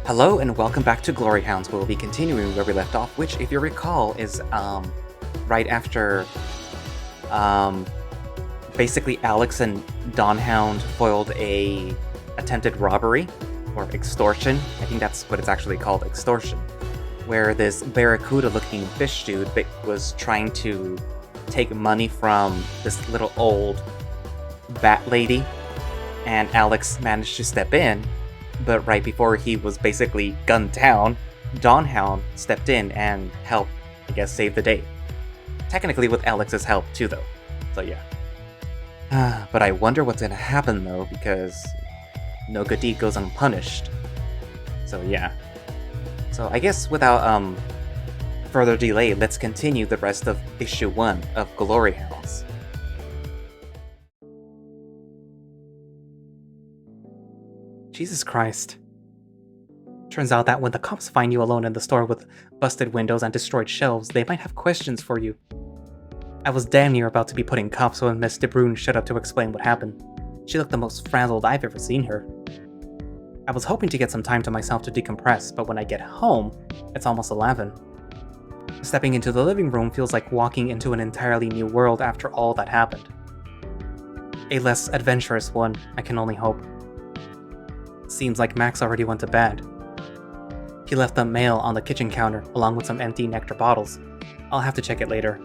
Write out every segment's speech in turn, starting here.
Hello and welcome back to Glory Hounds. We'll be continuing where we left off, which, if you recall, is right after basically Alex and Hound foiled a attempted robbery or extortion. I think that's what it's actually called, extortion, where this barracuda-looking fish dude was trying to take money from this little old bat lady, and Alex managed to step in. But right before he was basically gunned down, Hound stepped in and helped, I guess, save the day. Technically with Alex's help too, though. So yeah. But I wonder what's gonna happen, though, because no good deed goes unpunished. So yeah. So I guess without further delay, let's continue the rest of issue 1 of Glory Hounds. Jesus Christ. Turns out that when the cops find you alone in the store with busted windows and destroyed shelves, they might have questions for you. I was damn near about to be put in cuffs when Miss De Bruyne showed up to explain what happened. She looked the most frazzled I've ever seen her. I was hoping to get some time to myself to decompress, but when I get home, it's almost 11. Stepping into the living room feels like walking into an entirely new world after all that happened. A less adventurous one, I can only hope. Seems like Max already went to bed. He left the mail on the kitchen counter along with some empty nectar bottles. I'll have to check it later.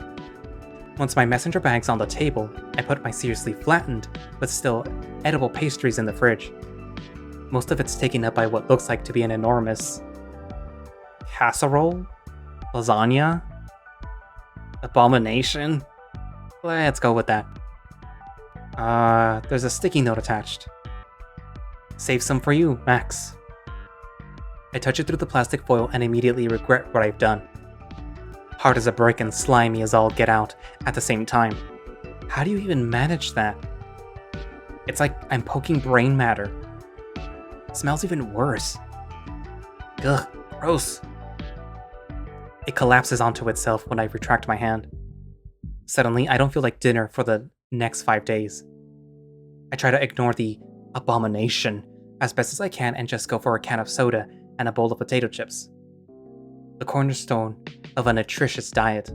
Once my messenger bag's on the table, I put my seriously flattened, but still edible pastries in the fridge. Most of it's taken up by what looks like to be an enormous casserole? Lasagna? Abomination? Let's go with that. There's a sticky note attached. Save some for you, Max. I touch it through the plastic foil and immediately regret what I've done. Hard as a brick and slimy as all get out at the same time. How do you even manage that? It's like I'm poking brain matter. It smells even worse. Ugh, gross. It collapses onto itself when I retract my hand. Suddenly, I don't feel like dinner for the next 5 days. I try to ignore the abomination as best as I can and just go for a can of soda and a bowl of potato chips. The cornerstone of a nutritious diet.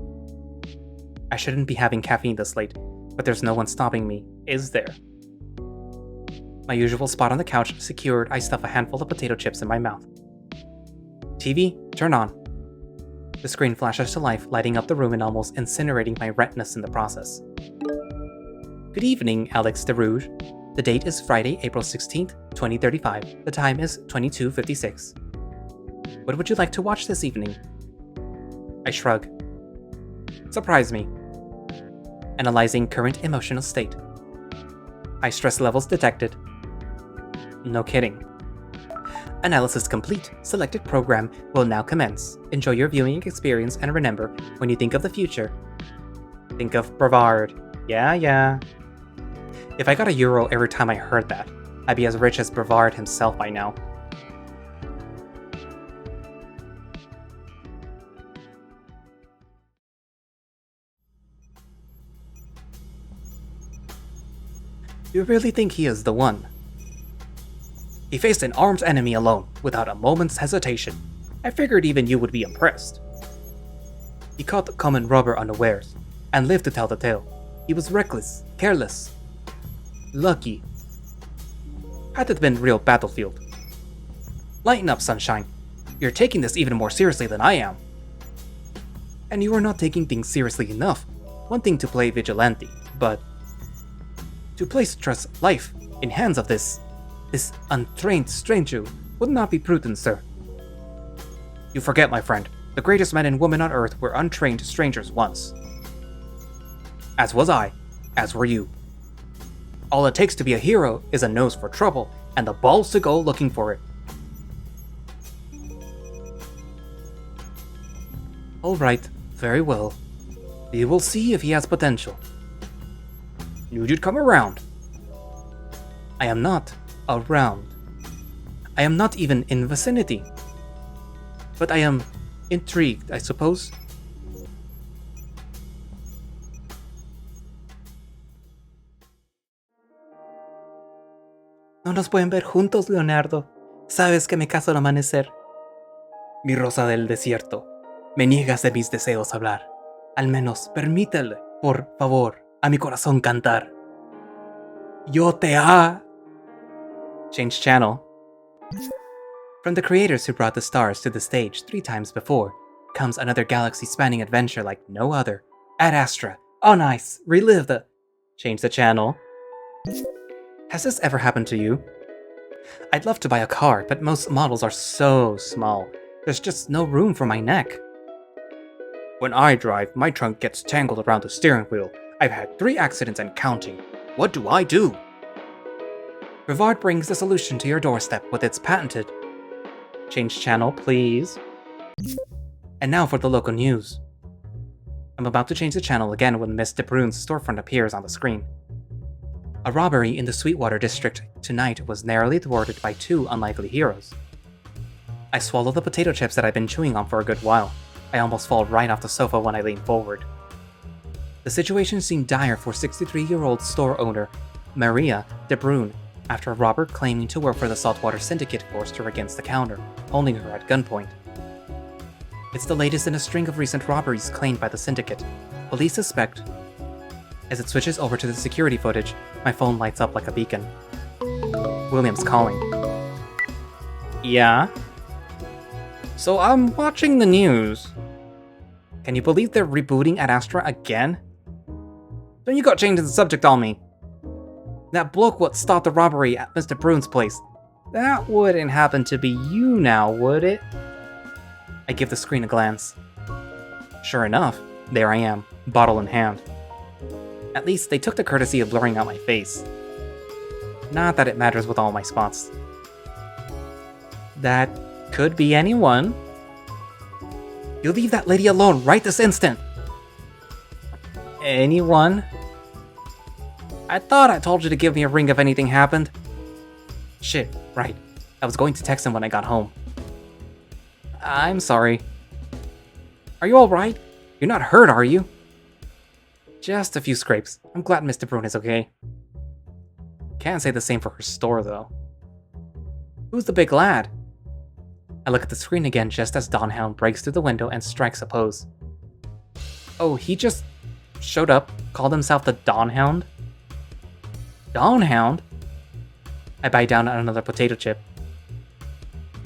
I shouldn't be having caffeine this late, but there's no one stopping me, is there? My usual spot on the couch secured, I stuff a handful of potato chips in my mouth. TV, turn on. The screen flashes to life, lighting up the room and almost incinerating my retinas in the process. Good evening, Alex de Rouge. The date is Friday, April 16th, 2035. The time is 22:56. What would you like to watch this evening? I shrug. Surprise me. Analyzing current emotional state. High stress levels detected. No kidding. Analysis complete. Selected program will now commence. Enjoy your viewing experience and remember, when you think of the future, think of Brevard. Yeah. If I got €1 every time I heard that, I'd be as rich as Brevard himself by now. You really think he is the one? He faced an armed enemy alone, without a moment's hesitation. I figured even you would be impressed. He caught the common robber unawares, and lived to tell the tale. He was reckless, careless. Lucky. Had it been real battlefield. Lighten up, Sunshine. You're taking this even more seriously than I am. And you are not taking things seriously enough. One thing to play vigilante, but to place trust life in hands of this untrained stranger would not be prudent, sir. You forget, my friend, the greatest men and women on Earth were untrained strangers once. As was I, as were you. All it takes to be a hero is a nose for trouble and the balls to go looking for it. Alright, very well. We will see if he has potential. Knew you'd come around. I am not around. I am not even in vicinity. But I am intrigued, I suppose. No nos pueden ver juntos, Leonardo. Sabes que me caso al amanecer. Mi rosa del desierto, me niegas de mis deseos hablar. Al menos permítele, por favor, a mi corazón cantar. Yo te Change channel. From the creators who brought the stars to the stage 3 times before, comes another galaxy-spanning adventure like no other. Adastra, on ice, relive the... Change the channel. Has this ever happened to you? I'd love to buy a car, but most models are so small. There's just no room for my neck. When I drive, my trunk gets tangled around the steering wheel. I've had 3 accidents and counting. What do I do? Brevard brings the solution to your doorstep with its patented... Change channel, please. And now for the local news. I'm about to change the channel again when Miss De Bruyn's storefront appears on the screen. A robbery in the Sweetwater district tonight was narrowly thwarted by 2 unlikely heroes. I swallow the potato chips that I've been chewing on for a good while. I almost fall right off the sofa when I lean forward. The situation seemed dire for 63-year-old store owner Maria De Bruyn after a robber claiming to work for the Saltwater Syndicate forced her against the counter, holding her at gunpoint. It's the latest in a string of recent robberies claimed by the Syndicate. Police suspect... As it switches over to the security footage, my phone lights up like a beacon. William's calling. Yeah? So I'm watching the news. Can you believe they're rebooting Adastra again? Don't you got changing the subject on me. That bloke what stopped the robbery at Mr. Bruyn's place. That wouldn't happen to be you now, would it? I give the screen a glance. Sure enough, there I am, bottle in hand. At least they took the courtesy of blurring out my face. Not that it matters with all my spots. That could be anyone. You leave that lady alone right this instant! Anyone? I thought I told you to give me a ring if anything happened. Shit, right. I was going to text him when I got home. I'm sorry. Are you alright? You're not hurt, are you? Just a few scrapes. I'm glad Mr. Bruyn is okay. Can't say the same for her store, though. Who's the big lad? I look at the screen again just as Hound breaks through the window and strikes a pose. Oh, he just showed up, called himself the Hound? Hound? I bite down on another potato chip.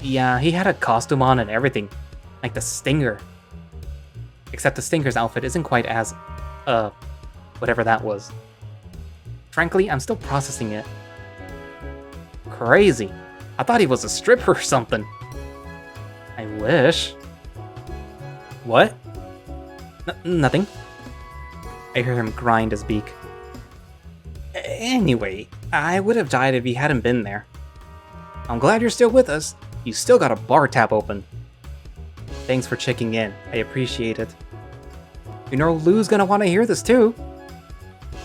Yeah, he had a costume on and everything, like the Stinger. Except the Stinger's outfit isn't quite as, whatever that was. Frankly, I'm still processing it. Crazy. I thought he was a stripper or something. I wish. What? Nothing. I hear him grind his beak. Anyway, I would have died if he hadn't been there. I'm glad you're still with us. You still got a bar tab open. Thanks for checking in. I appreciate it. You know Lou's gonna want to hear this too.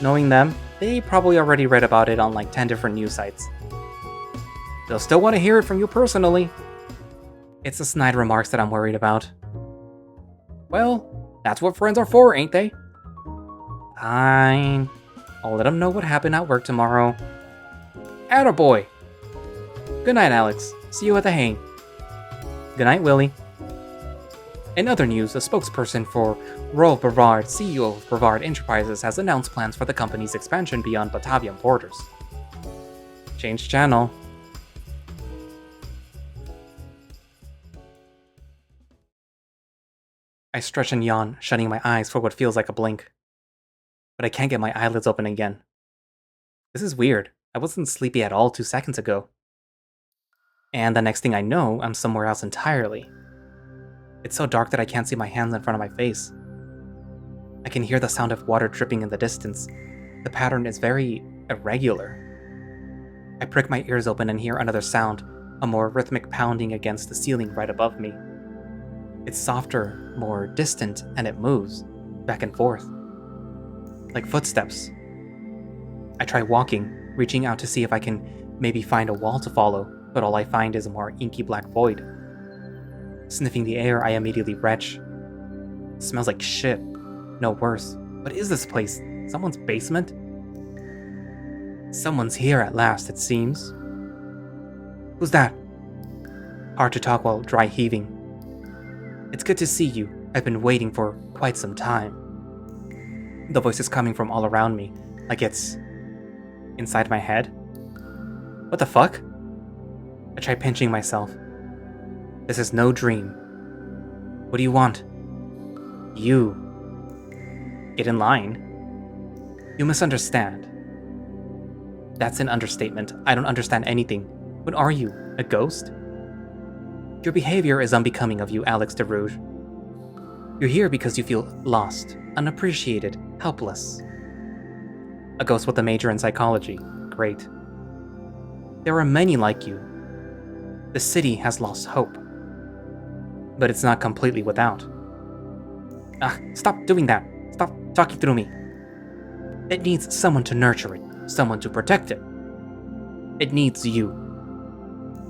Knowing them, they probably already read about it on like 10 different news sites. They'll still want to hear it from you personally. It's the snide remarks that I'm worried about. Well, that's what friends are for, ain't they? Fine. I'll let them know what happened at work tomorrow. Attaboy! Good night, Alex. See you at the hang. Good night, Willie. In other news, a spokesperson for Rolf Brevard, CEO of Brevard Enterprises, has announced plans for the company's expansion beyond Batavian borders. Change channel. I stretch and yawn, shutting my eyes for what feels like a blink. But I can't get my eyelids open again. This is weird. I wasn't sleepy at all 2 seconds ago. And the next thing I know, I'm somewhere else entirely. It's so dark that I can't see my hands in front of my face. I can hear the sound of water dripping in the distance. The pattern is very irregular. I prick my ears open and hear another sound, a more rhythmic pounding against the ceiling right above me. It's softer, more distant, and it moves, back and forth. Like footsteps. I try walking, reaching out to see if I can maybe find a wall to follow, but all I find is a more inky black void. Sniffing the air, I immediately retch. It smells like shit. No worse. What is this place? Someone's basement? Someone's here at last, it seems. Who's that? hard to talk while dry heaving. It's good to see you. I've been waiting for quite some time. The voice is coming from all around me, like it's inside my head. What the fuck? I try pinching myself. This is no dream. What do you want? You. Get in line. You misunderstand. That's an understatement. I don't understand anything. What are you? A ghost? Your behavior is unbecoming of you, Alex de Rouge. You're here because you feel lost, unappreciated, helpless. A ghost with a major in psychology. Great. There are many like you. The city has lost hope. But it's not completely without. Stop doing that. Stop talking through me. It needs someone to nurture it, someone to protect it. It needs you.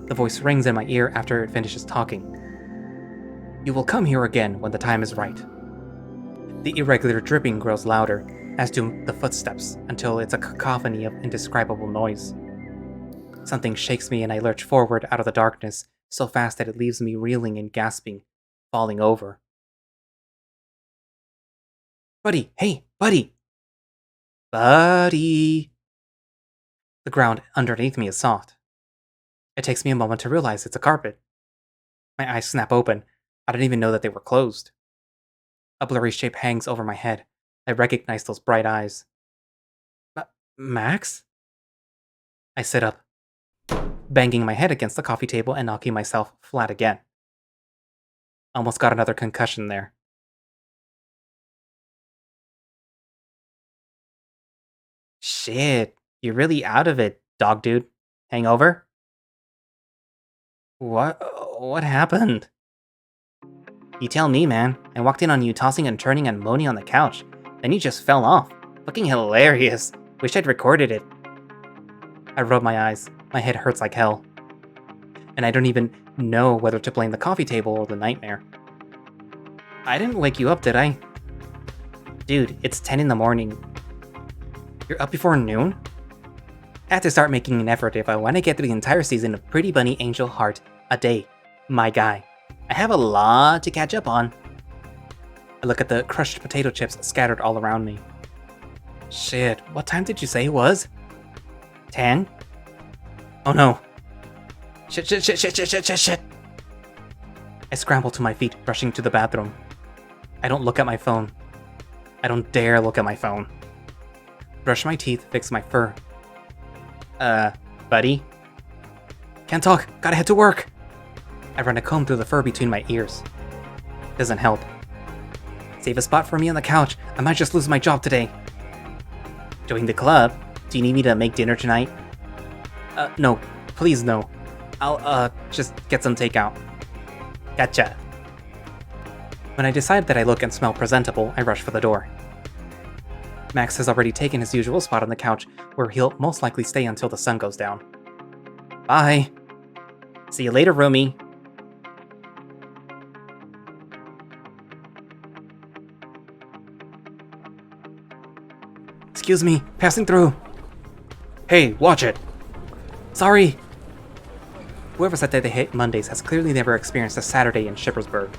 The voice rings in my ear after it finishes talking. You will come here again when the time is right. The irregular dripping grows louder, as do the footsteps, until it's a cacophony of indescribable noise. Something shakes me and I lurch forward out of the darkness, so fast that it leaves me reeling and gasping, falling over. Buddy! Hey, buddy! Buddy! The ground underneath me is soft. It takes me a moment to realize it's a carpet. My eyes snap open. I didn't even know that they were closed. A blurry shape hangs over my head. I recognize those bright eyes. Max? I sit up, banging my head against the coffee table and knocking myself flat again. Almost got another concussion there. Shit, you're really out of it, dog dude. Hangover? What happened? You tell me, man. I walked in on you tossing and turning and moaning on the couch. Then you just fell off. Fucking hilarious. Wish I'd recorded it. I rub my eyes. My head hurts like hell. And I don't even know whether to blame the coffee table or the nightmare. I didn't wake you up, did I? Dude, it's 10 in the morning. You're up before noon? I have to start making an effort if I want to get through the entire season of Pretty Bunny Angel Heart a day. My guy. I have a lot to catch up on. I look at the crushed potato chips scattered all around me. Shit, what time did you say it was? 10? Oh no. Shit. I scramble to my feet, rushing to the bathroom. I don't look at my phone. I don't dare look at my phone. Brush my teeth, fix my fur. Buddy? Can't talk, gotta head to work! I run a comb through the fur between my ears. Doesn't help. Save a spot for me on the couch, I might just lose my job today. Join the club? Do you need me to make dinner tonight? No, please no. I'll, just get some takeout. Gotcha. When I decide that I look and smell presentable, I rush for the door. Max has already taken his usual spot on the couch, where he'll most likely stay until the sun goes down. Bye! See you later, roomie! Excuse me, passing through! Hey, watch it! Sorry! Whoever said that they hate Mondays has clearly never experienced a Saturday in Shippersburg.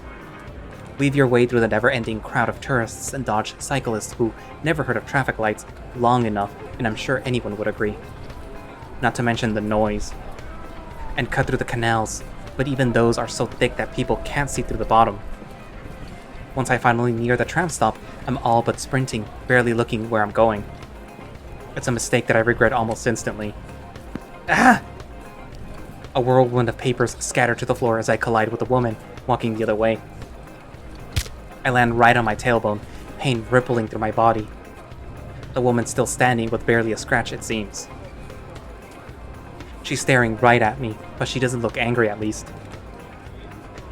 Weave your way through the never-ending crowd of tourists and dodge cyclists who never heard of traffic lights long enough, and I'm sure anyone would agree. Not to mention the noise. And cut through the canals, but even those are so thick that people can't see through the bottom. Once I finally near the tram stop, I'm all but sprinting, barely looking where I'm going. It's a mistake that I regret almost instantly. Ah! A whirlwind of papers scatter to the floor as I collide with a woman walking the other way. I land right on my tailbone, pain rippling through my body. The woman's still standing with barely a scratch, it seems. She's staring right at me, but she doesn't look angry at least.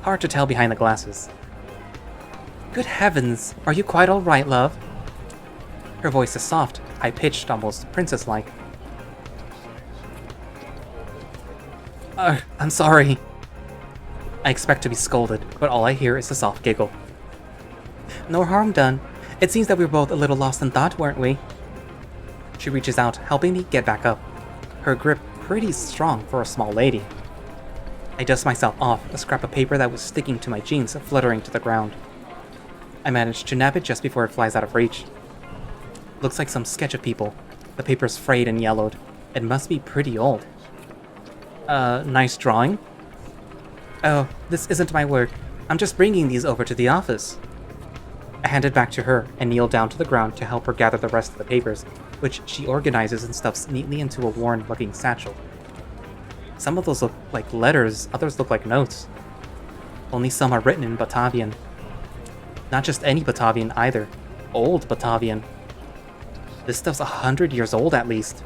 Hard to tell behind the glasses. Good heavens, are you quite alright, love? Her voice is soft, high-pitched, almost princess-like. I'm sorry. I expect to be scolded, but all I hear is a soft giggle. No harm done. It seems that we were both a little lost in thought, weren't we? She reaches out, helping me get back up. Her grip pretty strong for a small lady. I dust myself off, a scrap of paper that was sticking to my jeans fluttering to the ground. I manage to nab it just before it flies out of reach. Looks like some sketch of people. The paper's frayed and yellowed. It must be pretty old. Nice drawing? Oh, this isn't my work. I'm just bringing these over to the office. I hand it back to her and kneel down to the ground to help her gather the rest of the papers, which she organizes and stuffs neatly into a worn-looking satchel. Some of those look like letters, others look like notes. Only some are written in Batavian. Not just any Batavian either. Old Batavian. This stuff's 100 years old at least.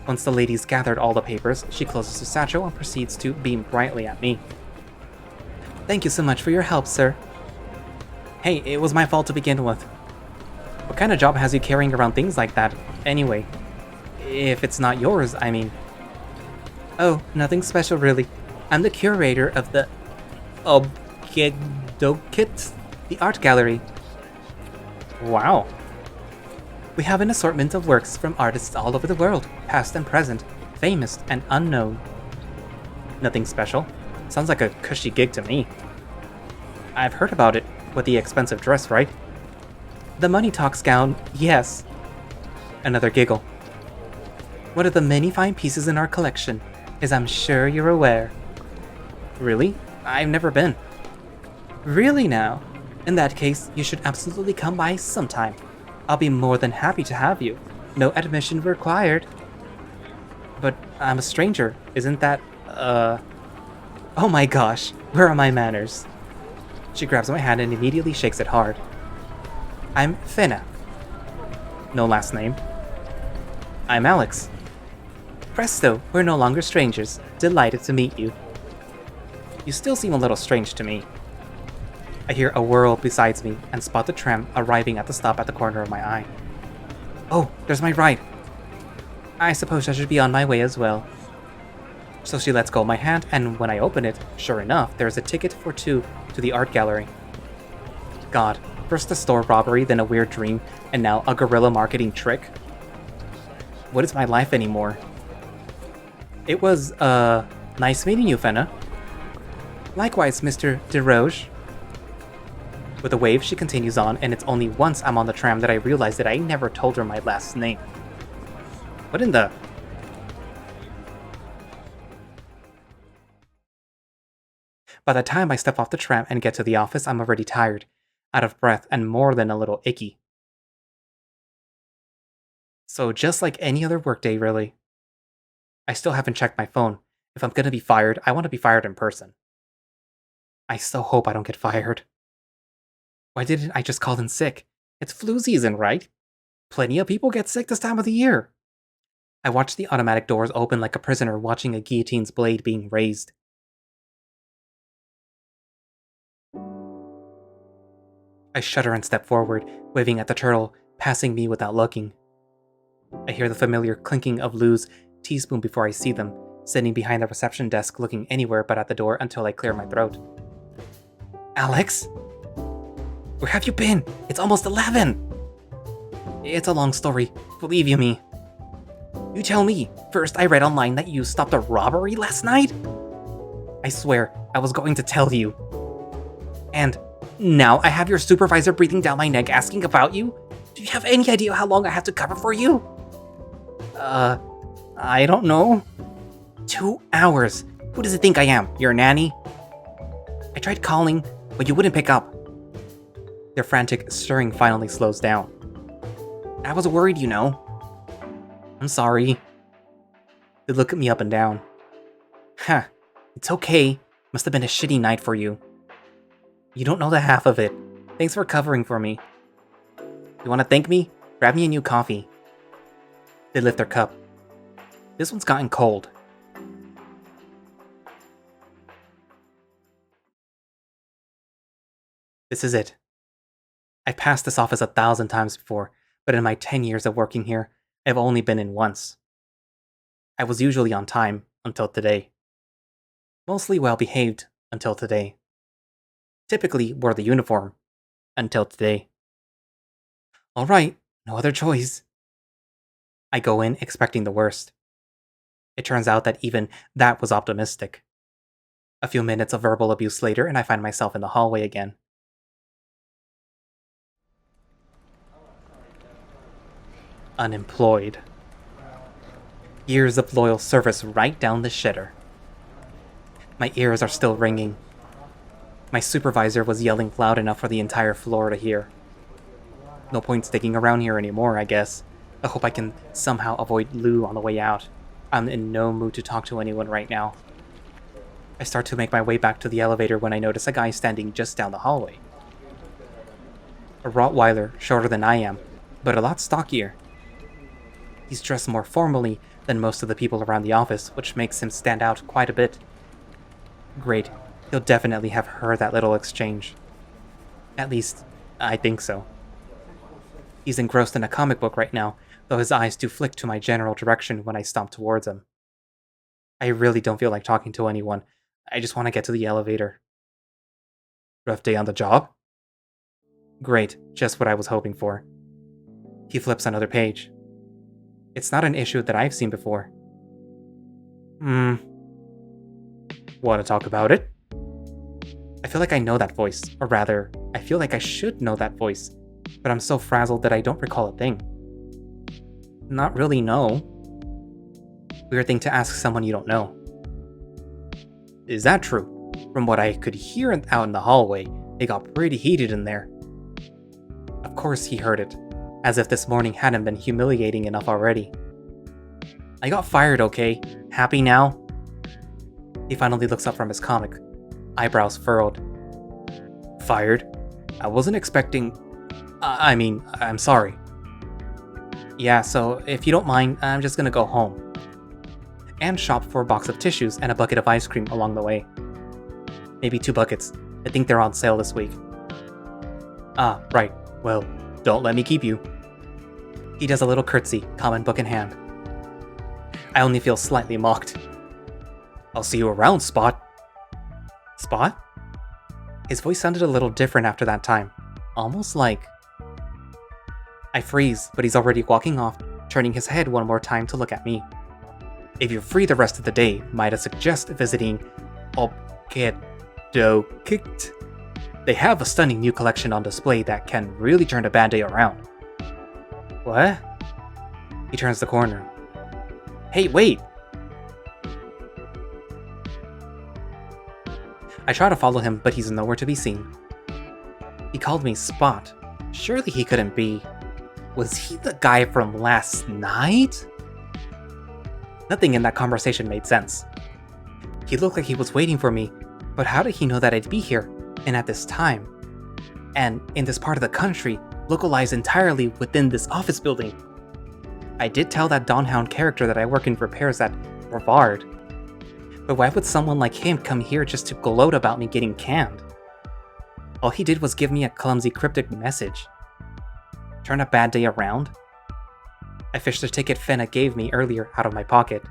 Once the lady's gathered all the papers, she closes the satchel and proceeds to beam brightly at me. Thank you so much for your help, sir. Hey, it was my fault to begin with. What kind of job has you carrying around things like that, anyway? If it's not yours, I mean. Oh, nothing special really. I'm the curator of the Obgedokit, the art gallery. Wow. We have an assortment of works from artists all over the world, past and present, famous and unknown. Nothing special. Sounds like a cushy gig to me. I've heard about it, with the expensive dress, right? The money talks gown, yes. Another giggle. One of the many fine pieces in our collection, as I'm sure you're aware. Really? I've never been. Really now? In that case, you should absolutely come by sometime. I'll be more than happy to have you. No admission required. But I'm a stranger, isn't that, Oh my gosh, where are my manners? She grabs my hand and immediately shakes it hard. I'm Fenna. No last name. I'm Alex. Presto, we're no longer strangers. Delighted to meet you. You still seem a little strange to me. I hear a whirl besides me and spot the tram arriving at the stop at the corner of my eye. Oh, there's my ride. I suppose I should be on my way as well. So she lets go of my hand, and when I open it, sure enough, there's a ticket for two to the art gallery. God, first a store robbery, then a weird dream, and now a guerrilla marketing trick? What is my life anymore? It was, nice meeting you, Fenna. Likewise, Mr. DeRoche. With a wave, she continues on, and it's only once I'm on the tram that I realize that I never told her my last name. What in the... By the time I step off the tram and get to the office, I'm already tired, out of breath, and more than a little icky. So just like any other workday, really. I still haven't checked my phone. If I'm gonna be fired, I want to be fired in person. I so hope I don't get fired. Why didn't I just call in sick? It's flu season, right? Plenty of people get sick this time of the year. I watch the automatic doors open like a prisoner watching a guillotine's blade being raised. I shudder and step forward, waving at the turtle, passing me without looking. I hear the familiar clinking of Lou's teaspoon before I see them, sitting behind the reception desk looking anywhere but at the door until I clear my throat. Alex? Where have you been? It's almost 11! It's a long story, believe you me. You tell me. First I read online that you stopped a robbery last night? I swear, I was going to tell you. And now I have your supervisor breathing down my neck asking about you? Do you have any idea how long I have to cover for you? I don't know. 2 hours. Who does it think I am? Your nanny? I tried calling, but you wouldn't pick up. Their frantic stirring finally slows down. I was worried, you know. I'm sorry. They look at me up and down. Huh, it's okay. Must have been a shitty night for you. You don't know the half of it. Thanks for covering for me. You want to thank me? Grab me a new coffee. They lift their cup. This one's gotten cold. This is it. I've passed this office 1,000 times before, but in my 10 years of working here, I've only been in once. I was usually on time until today. Mostly well behaved until today. Typically wore the uniform until today. Alright, no other choice. I go in expecting the worst. It turns out that even that was optimistic. A few minutes of verbal abuse later, and I find myself in the hallway again. Unemployed. Years of loyal service right down the shitter. My ears are still ringing. My supervisor was yelling loud enough for the entire floor to hear. No point sticking around here anymore, I guess. I hope I can somehow avoid Lou on the way out. I'm in no mood to talk to anyone right now. I start to make my way back to the elevator when I notice a guy standing just down the hallway. A Rottweiler, shorter than I am, but a lot stockier. He's dressed more formally than most of the people around the office, which makes him stand out quite a bit. Great, he'll definitely have heard that little exchange. At least, I think so. He's engrossed in a comic book right now, though his eyes do flick to my general direction when I stomp towards him. I really don't feel like talking to anyone. I just want to get to the elevator. Rough day on the job? Great, just what I was hoping for. He flips another page. It's not an issue that I've seen before. Want to talk about it? I feel like I know that voice, or rather, I feel like I should know that voice, but I'm so frazzled that I don't recall a thing. Not really, no. Weird thing to ask someone you don't know. Is that true? From what I could hear out in the hallway, it got pretty heated in there. Of course he heard it, as if this morning hadn't been humiliating enough already. I got fired, okay? Happy now? He finally looks up from his comic, eyebrows furrowed. Fired? I wasn't expecting... I'm sorry. Yeah, so if you don't mind, I'm just gonna go home. And shop for a box of tissues and a bucket of ice cream along the way. Maybe 2 buckets. I think they're on sale this week. Ah, right. Well, don't let me keep you. He does a little curtsy, common book in hand. I only feel slightly mocked. I'll see you around, Spot. Spot? His voice sounded a little different after that time. Almost like... I freeze, but he's already walking off, turning his head one more time to look at me. If you're free the rest of the day, might I suggest visiting Obkedokit? They have a stunning new collection on display that can really turn a bad day around. What? He turns the corner. Hey, wait! I try to follow him, but he's nowhere to be seen. He called me Spot. Surely he couldn't be... Was he the guy from last night? Nothing in that conversation made sense. He looked like he was waiting for me, but how did he know that I'd be here, and at this time? And in this part of the country, localized entirely within this office building. I did tell that Hound character that I work in repairs at Brevard. But why would someone like him come here just to gloat about me getting canned? All he did was give me a clumsy cryptic message. Turn a bad day around? I fished the ticket Fenna gave me earlier out of my pocket.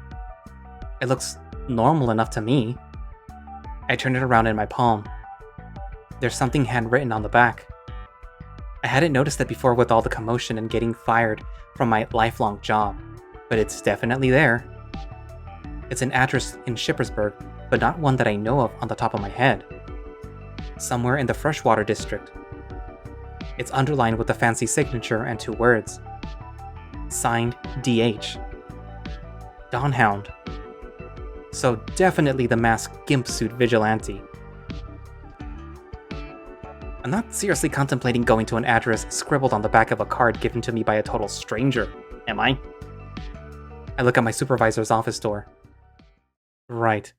It looks normal enough to me. I turned it around in my palm. There's something handwritten on the back. I hadn't noticed it before with all the commotion and getting fired from my lifelong job, but it's definitely there. It's an address in Shippersburg, but not one that I know of on the top of my head. Somewhere in the freshwater district. It's underlined with a fancy signature and 2 words. Signed, DH. Hound. So definitely the masked gimp suit vigilante. I'm not seriously contemplating going to an address scribbled on the back of a card given to me by a total stranger, am I? I look at my supervisor's office door. Right.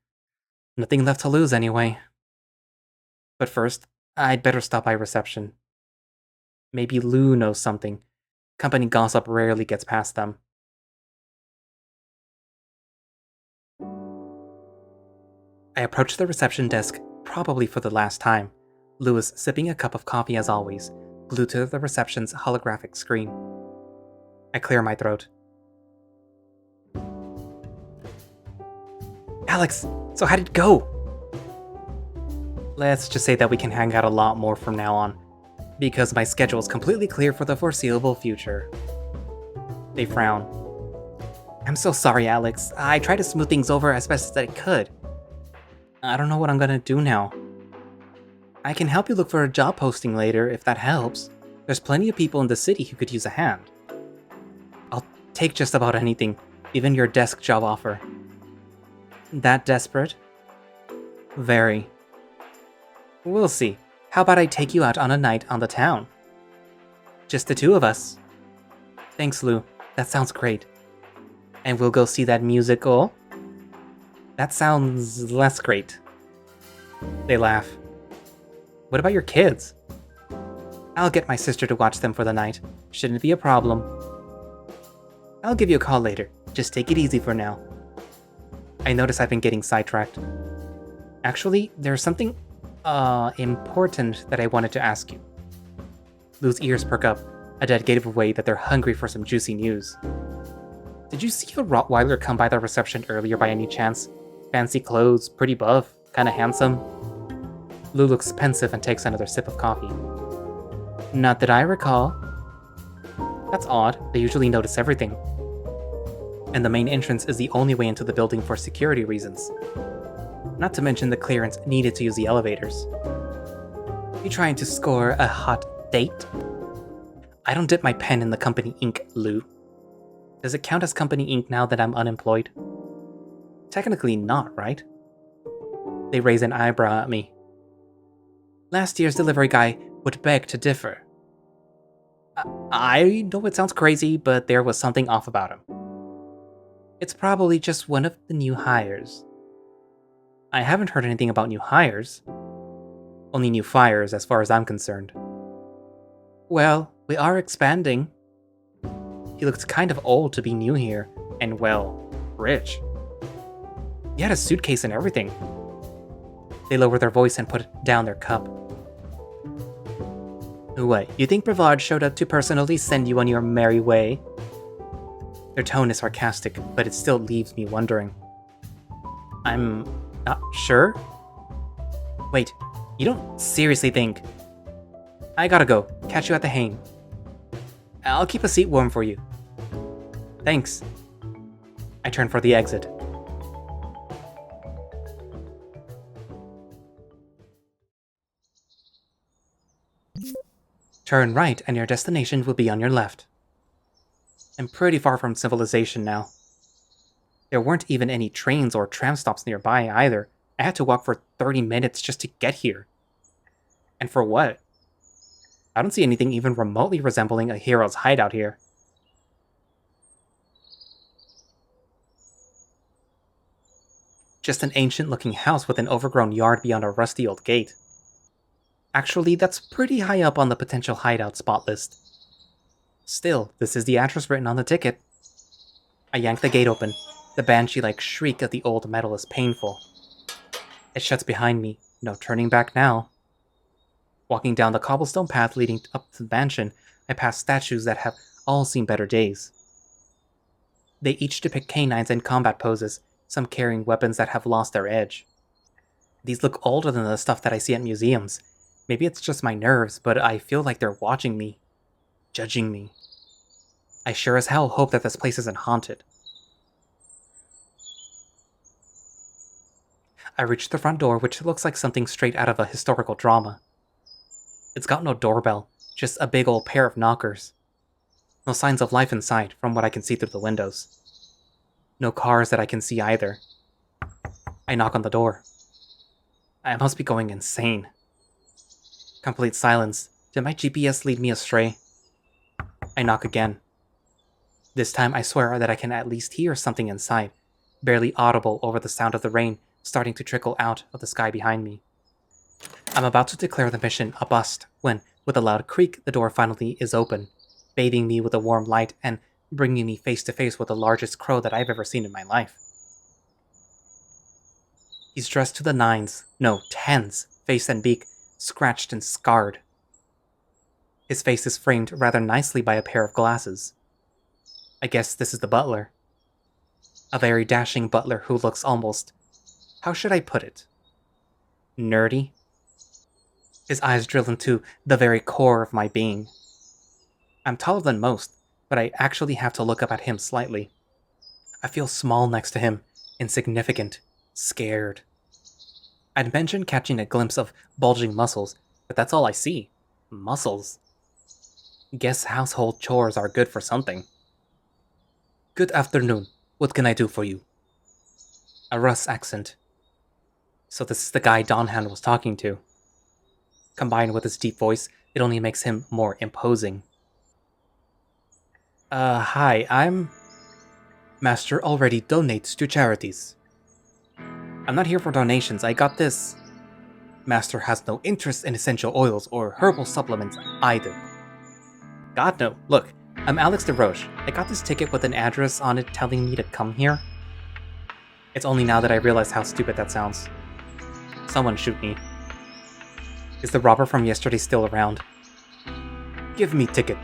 Nothing left to lose anyway. But first, I'd better stop by reception. Maybe Lou knows something. Company gossip rarely gets past them. I approach the reception desk, probably for the last time. Lou is sipping a cup of coffee as always, glued to the reception's holographic screen. I clear my throat. Alex, so how'd it go? Let's just say that we can hang out a lot more from now on, because my schedule is completely clear for the foreseeable future. They frown. I'm so sorry, Alex. I tried to smooth things over as best as I could. I don't know what I'm gonna do now. I can help you look for a job posting later if that helps. There's plenty of people in the city who could use a hand. I'll take just about anything, even your desk job offer. That desperate? Very. We'll see. How about I take you out on a night on the town? Just the two of us. Thanks, Lou. That sounds great. And we'll go see that musical? That sounds less great. They laugh. What about your kids? I'll get my sister to watch them for the night. Shouldn't be a problem. I'll give you a call later. Just take it easy for now. I notice I've been getting sidetracked. Actually, there's something, important that I wanted to ask you. Lou's ears perk up, a dead giveaway that they're hungry for some juicy news. Did you see a Rottweiler come by the reception earlier by any chance? Fancy clothes, pretty buff, kinda handsome. Lou looks pensive and takes another sip of coffee. Not that I recall. That's odd, they usually notice everything. And the main entrance is the only way into the building for security reasons. Not to mention the clearance needed to use the elevators. You trying to score a hot date? I don't dip my pen in the company ink, Lou. Does it count as company ink now that I'm unemployed? Technically not, right? They raise an eyebrow at me. Last year's delivery guy would beg to differ. I know it sounds crazy, but there was something off about him. It's probably just one of the new hires. I haven't heard anything about new hires. Only new fires, as far as I'm concerned. Well, we are expanding. He looked kind of old to be new here, and well, rich. He had a suitcase and everything. They lower their voice and put down their cup. What, you think Brevard showed up to personally send you on your merry way? Their tone is sarcastic, but it still leaves me wondering. I'm not sure? Wait, you don't seriously think... I gotta go. Catch you at the hang. I'll keep a seat warm for you. Thanks. I turn for the exit. Turn right and your destination will be on your left. I'm pretty far from civilization now. There weren't even any trains or tram stops nearby either. I had to walk for 30 minutes just to get here. And for what? I don't see anything even remotely resembling a hero's hideout here. Just an ancient-looking house with an overgrown yard beyond a rusty old gate. Actually, that's pretty high up on the potential hideout spot list. Still, this is the address written on the ticket. I yank the gate open. The banshee-like shriek of the old metal is painful. It shuts behind me. No turning back now. Walking down the cobblestone path leading up to the mansion, I pass statues that have all seen better days. They each depict canines in combat poses, some carrying weapons that have lost their edge. These look older than the stuff that I see at museums. Maybe it's just my nerves, but I feel like they're watching me. Judging me. I sure as hell hope that this place isn't haunted. I reach the front door, which looks like something straight out of a historical drama. It's got no doorbell, just a big old pair of knockers. No signs of life inside, from what I can see through the windows. No cars that I can see either. I knock on the door. I must be going insane. Complete silence. Did my GPS lead me astray? I knock again. This time I swear that I can at least hear something inside, barely audible over the sound of the rain starting to trickle out of the sky behind me. I'm about to declare the mission a bust when, with a loud creak, the door finally is open, bathing me with a warm light and bringing me face to face with the largest crow that I've ever seen in my life. He's dressed to the nines, no, tens, face and beak, scratched and scarred. His face is framed rather nicely by a pair of glasses. I guess this is the butler. A very dashing butler who looks almost... how should I put it? Nerdy? His eyes drill into the very core of my being. I'm taller than most, but I actually have to look up at him slightly. I feel small next to him, insignificant, scared. I'd mentioned catching a glimpse of bulging muscles, but that's all I see. Muscles. Guess household chores are good for something. Good afternoon. What can I do for you? A Russ accent. So this is the guy Donhan was talking to. Combined with his deep voice, it only makes him more imposing. Hi, I'm... Master already donates to charities. I'm not here for donations, I got this. Master has no interest in essential oils or herbal supplements either. God no, look, I'm Alex DeRoche. I got this ticket with an address on it telling me to come here. It's only now that I realize how stupid that sounds. Someone shoot me. Is the robber from yesterday still around? Give me ticket.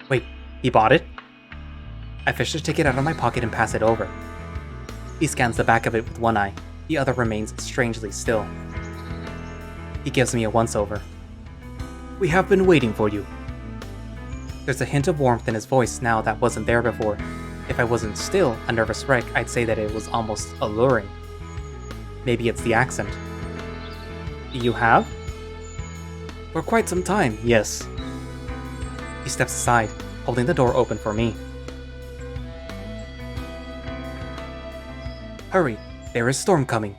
Wait, he bought it? I fish the ticket out of my pocket and pass it over. He scans the back of it with one eye, the other remains strangely still. He gives me a once-over. We have been waiting for you. There's a hint of warmth in his voice now that wasn't there before. If I wasn't still a nervous wreck, I'd say that it was almost alluring. Maybe it's the accent. You have? For quite some time, yes. He steps aside, holding the door open for me. Hurry, there is storm coming.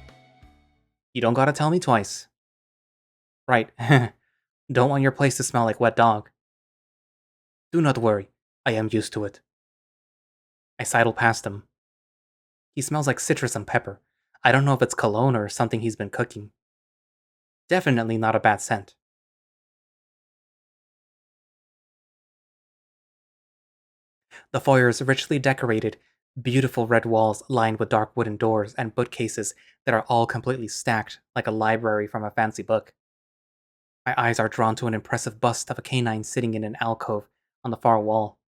You don't gotta tell me twice. Right, don't want your place to smell like wet dog. Do not worry, I am used to it. I sidle past him. He smells like citrus and pepper. I don't know if it's cologne or something he's been cooking. Definitely not a bad scent. The foyer is richly decorated, beautiful red walls lined with dark wooden doors and bookcases that are all completely stacked like a library from a fancy book. My eyes are drawn to an impressive bust of a canine sitting in an alcove on the far wall.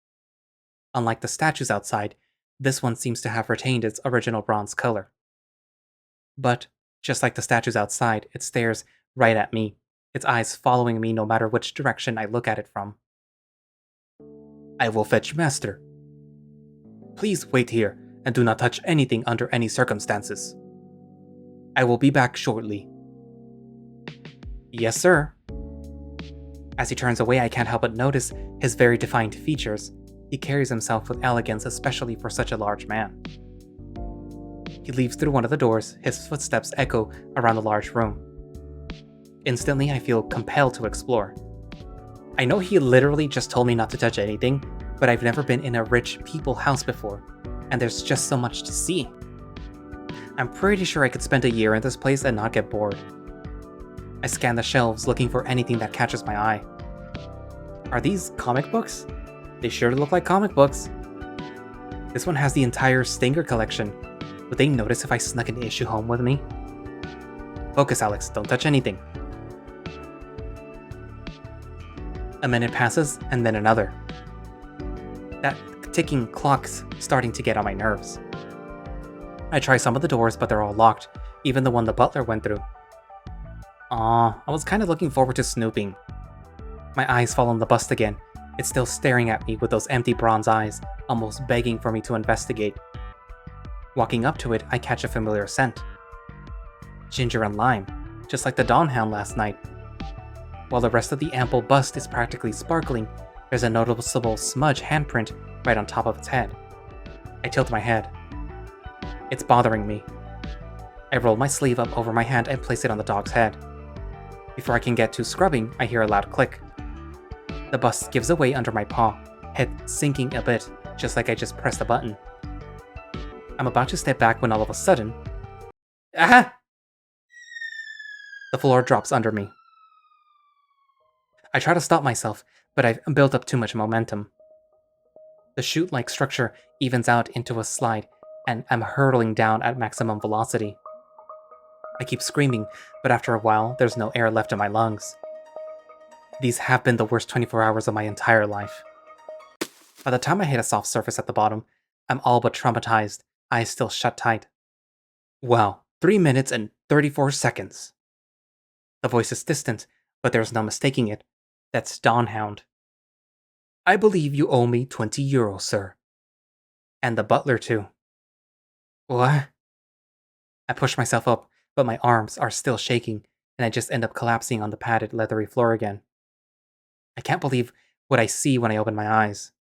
Unlike the statues outside, this one seems to have retained its original bronze color. But, just like the statues outside, it stares right at me, its eyes following me no matter which direction I look at it from. I will fetch Master. Please wait here and do not touch anything under any circumstances. I will be back shortly. Yes, sir. As he turns away, I can't help but notice his very defined features. He carries himself with elegance, especially for such a large man. He leaves through one of the doors, his footsteps echo around the large room. Instantly, I feel compelled to explore. I know he literally just told me not to touch anything, but I've never been in a rich people house before, and there's just so much to see. I'm pretty sure I could spend a year in this place and not get bored. I scan the shelves looking for anything that catches my eye. Are these comic books? They sure look like comic books. This one has the entire Stinger collection. Would they notice if I snuck an issue home with me? Focus, Alex, don't touch anything. A minute passes, and then another. That ticking clock's starting to get on my nerves. I try some of the doors, but they're all locked, even the one the butler went through. Aw, I was kinda looking forward to snooping. My eyes fall on the bust again. It's still staring at me with those empty bronze eyes, almost begging for me to investigate. Walking up to it, I catch a familiar scent. Ginger and lime, just like the Dawnhound last night. While the rest of the ample bust is practically sparkling, there's a noticeable smudge handprint right on top of its head. I tilt my head. It's bothering me. I roll my sleeve up over my hand and place it on the dog's head. Before I can get to scrubbing, I hear a loud click. The bust gives away under my paw, head sinking a bit, just like I just pressed a button. I'm about to step back when all of a sudden... Ah! The floor drops under me. I try to stop myself, but I've built up too much momentum. The chute-like structure evens out into a slide, and I'm hurtling down at maximum velocity. I keep screaming, but after a while, there's no air left in my lungs. These have been the worst 24 hours of my entire life. By the time I hit a soft surface at the bottom, I'm all but traumatized, eyes still shut tight. Wow, 3 minutes and 34 seconds. The voice is distant, but there's no mistaking it. That's Dawnhound. I believe you owe me 20 euros, sir. And the butler, too. What? I push myself up, but my arms are still shaking, and I just end up collapsing on the padded, leathery floor again. I can't believe what I see when I open my eyes.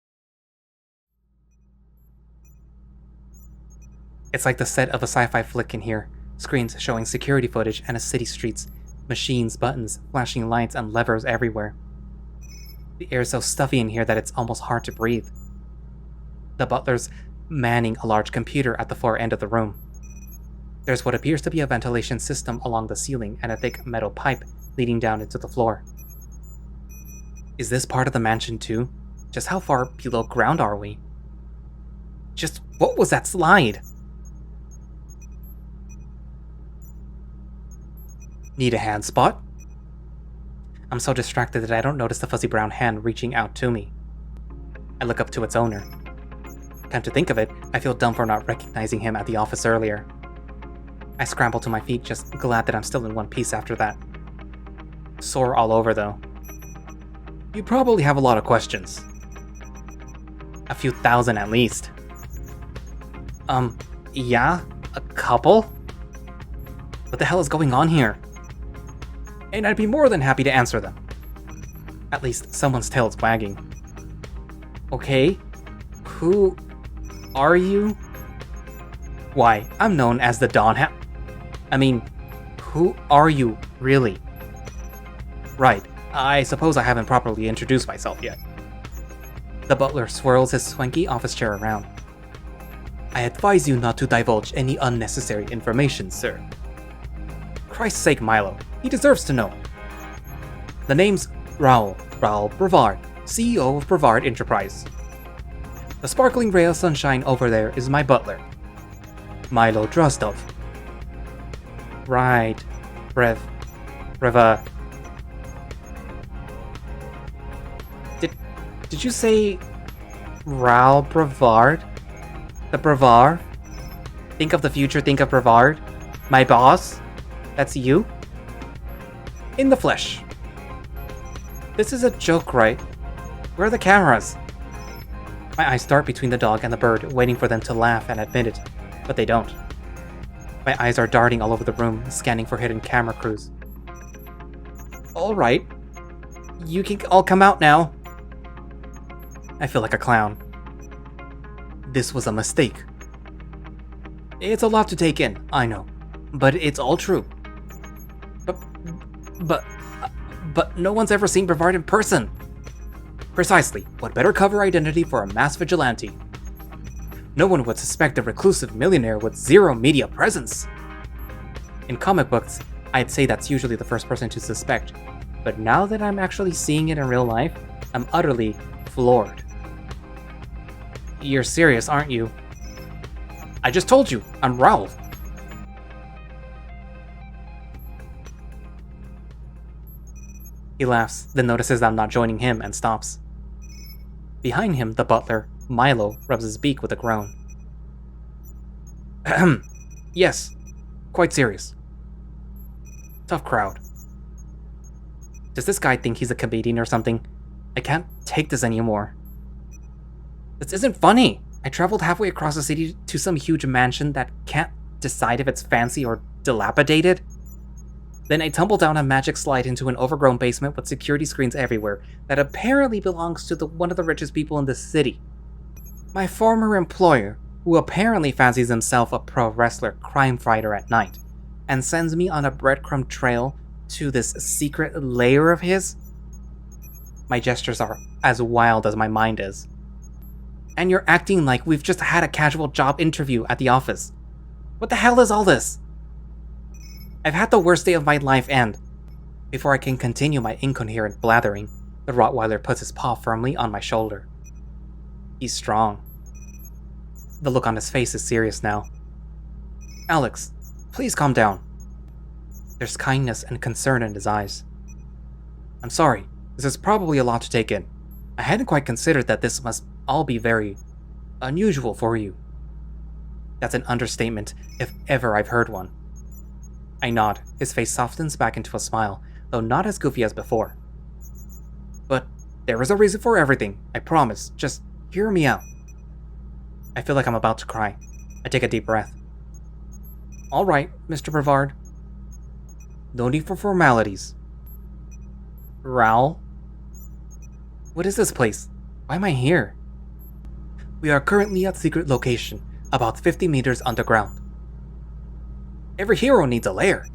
It's like the set of a sci-fi flick in here. Screens showing security footage and a city streets, machines, buttons, flashing lights, and levers everywhere. The air is so stuffy in here that it's almost hard to breathe. The butler's manning a large computer at the far end of the room. There's what appears to be a ventilation system along the ceiling and a thick metal pipe leading down into the floor. Is this part of the mansion too? Just how far below ground are we? Just what was that slide? Need a hand spot? I'm so distracted that I don't notice the fuzzy brown hand reaching out to me. I look up to its owner. Come to think of it, I feel dumb for not recognizing him at the office earlier. I scramble to my feet, just glad that I'm still in one piece after that. Sore all over though. You probably have a lot of questions. A few thousand at least. Yeah? A couple? What the hell is going on here? And I'd be more than happy to answer them. At least someone's tail is wagging. Okay, who are you? Why, I'm known as the who are you, really? Right, I suppose I haven't properly introduced myself yet. The butler swirls his swanky office chair around. I advise you not to divulge any unnecessary information, sir. Christ's sake, Milo. He deserves to know. The name's Raoul Brevard, CEO of Brevard Enterprise. The sparkling ray of sunshine over there is my butler, Milo Drostov. Right, Breva. Did you say Raoul Brevard? The Brevard? Think of the future, think of Brevard? My boss? That's you? In the flesh. This is a joke, right? Where are the cameras? My eyes dart between the dog and the bird, waiting for them to laugh and admit it, but they don't. My eyes are darting all over the room, scanning for hidden camera crews. Alright. You can all come out now. I feel like a clown. This was a mistake. It's a lot to take in, I know, but it's all true. But no one's ever seen Brevard in person. Precisely, what better cover identity for a mass vigilante? No one would suspect a reclusive millionaire with zero media presence. In comic books, I'd say that's usually the first person to suspect, but now that I'm actually seeing it in real life, I'm utterly floored. You're serious, aren't you? I just told you, I'm Raoul. He laughs, then notices I'm not joining him and stops. Behind him, the butler, Milo, rubs his beak with a groan. Ahem. Yes, quite serious. Tough crowd. Does this guy think he's a comedian or something? I can't take this anymore. This isn't funny. I traveled halfway across the city to some huge mansion that can't decide if it's fancy or dilapidated. Then I tumble down a magic slide into an overgrown basement with security screens everywhere that apparently belongs to one of the richest people in the city. My former employer, who apparently fancies himself a pro wrestler crime fighter at night, and sends me on a breadcrumb trail to this secret lair of his? My gestures are as wild as my mind is. And you're acting like we've just had a casual job interview at the office. What the hell is all this? I've had the worst day of my life, and before I can continue my incoherent blathering, the Rottweiler puts his paw firmly on my shoulder. He's strong. The look on his face is serious now. Alex, please calm down. There's kindness and concern in his eyes. I'm sorry, this is probably a lot to take in. I hadn't quite considered that this must all be very unusual for you. That's an understatement, if ever I've heard one. I nod, his face softens back into a smile, though not as goofy as before. But there is a reason for everything, I promise. Just hear me out. I feel like I'm about to cry. I take a deep breath. Alright, Mr. Brevard. No need for formalities. Raoul? What is this place? Why am I here? We are currently at secret location, about 50 meters underground. Every hero needs a lair.